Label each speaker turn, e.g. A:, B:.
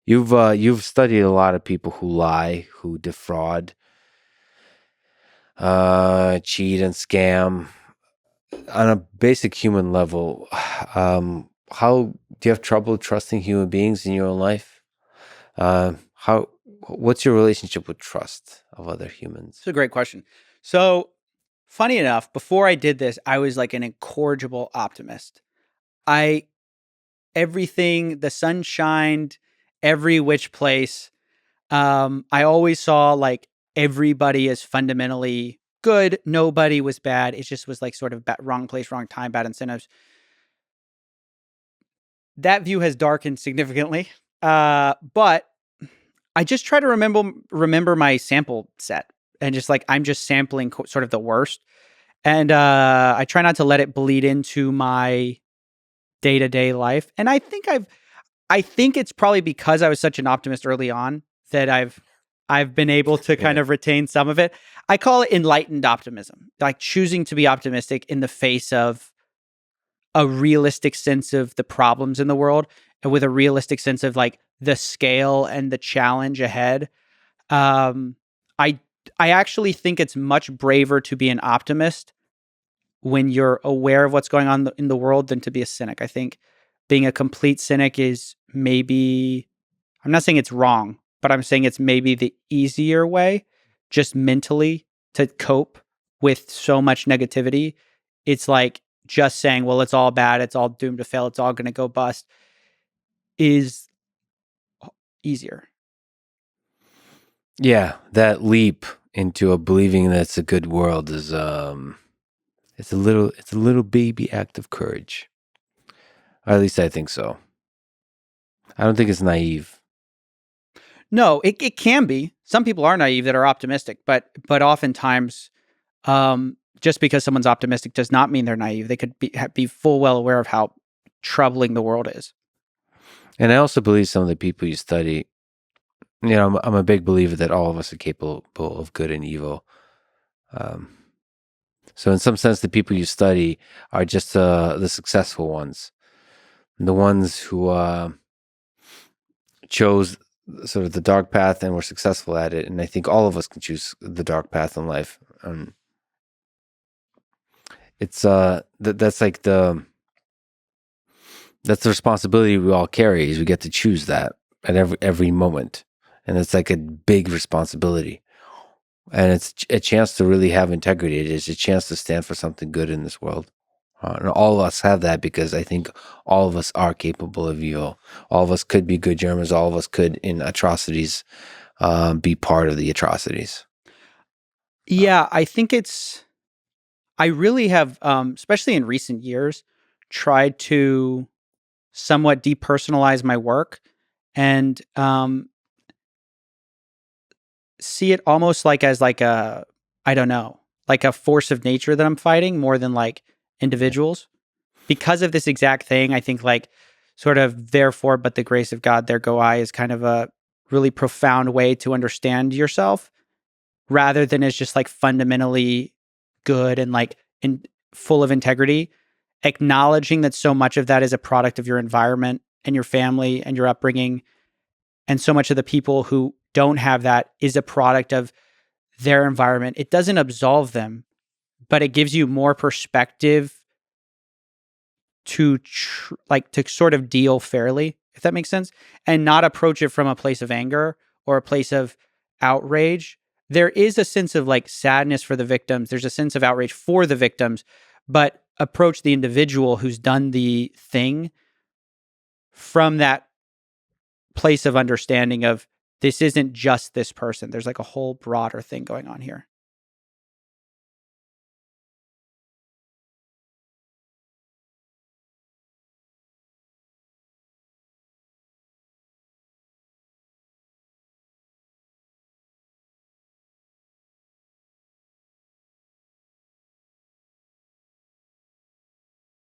A: You've studied a lot of people who lie, who defraud, cheat and scam on a basic human level. How do you have trouble trusting human beings in your own life? How what's your relationship with trust of other humans?
B: It's a great question. So, funny enough, before I did this, I was like an incorrigible optimist. I everything, the sun shined every which place. I always saw like everybody is fundamentally good. Nobody was bad. It just was like sort of wrong place, wrong time, bad incentives. That view has darkened significantly. But I just try to remember my sample set and just like I'm just sampling sort of the worst. And I try not to let it bleed into my day-to-day life. And I think it's probably because I was such an optimist early on that I've been able to kind
A: Yeah.
B: of retain some of it. I call it enlightened optimism, like choosing to be optimistic in the face of a realistic sense of the problems in the world and with a realistic sense of like the scale and the challenge ahead. Um, I I actually think it's much braver to be an optimist when you're aware of what's going on in the world than to be a cynic. I think being a complete cynic is maybe, I'm not saying it's wrong, but I'm saying it's maybe the easier way, just mentally, to cope with so much negativity. It's like just saying, well, it's all bad, it's all doomed to fail, it's all going to go bust is easier.
A: Yeah, that leap into a believing that it's a good world is it's a little baby act of courage. Or at least I think so. I don't think it's naive.
B: No, it can be. Some people are naive that are optimistic, but oftentimes, just because someone's optimistic does not mean they're naive. They could be full well aware of how troubling the world is.
A: And I also believe some of the people you study, I'm a big believer that all of us are capable of good and evil. Um, so in some sense, the people you study are just the successful ones, the ones who chose sort of the dark path and were successful at it. And I think all of us can choose the dark path in life. It's that's like that's the responsibility we all carry is we get to choose that at every moment, and it's like a big responsibility, and it's a chance to really have integrity. It is a chance to stand for something good in this world. And all of us have that because I think all of us are capable of evil. All of us could be good Germans. All of us could, in atrocities, be part of the atrocities.
B: Yeah, I think it's. I really have, especially in recent years, tried to somewhat depersonalize my work and see it almost like as like a, I don't know, like a force of nature that I'm fighting more than like individuals. Because of this exact thing, I think like sort of therefore, but the grace of God, there go I is kind of a really profound way to understand yourself rather than as just like fundamentally good and like full of integrity. Acknowledging that so much of that is a product of your environment and your family and your upbringing. And so much of the people who don't have that is a product of their environment. It doesn't absolve them, but it gives you more perspective to like to sort of deal fairly, if that makes sense, and not approach it from a place of anger or a place of outrage. There is a sense of like sadness for the victims. There's a sense of outrage for the victims, but approach the individual who's done the thing from that place of understanding of this isn't just this person. There's like a whole broader thing going on here.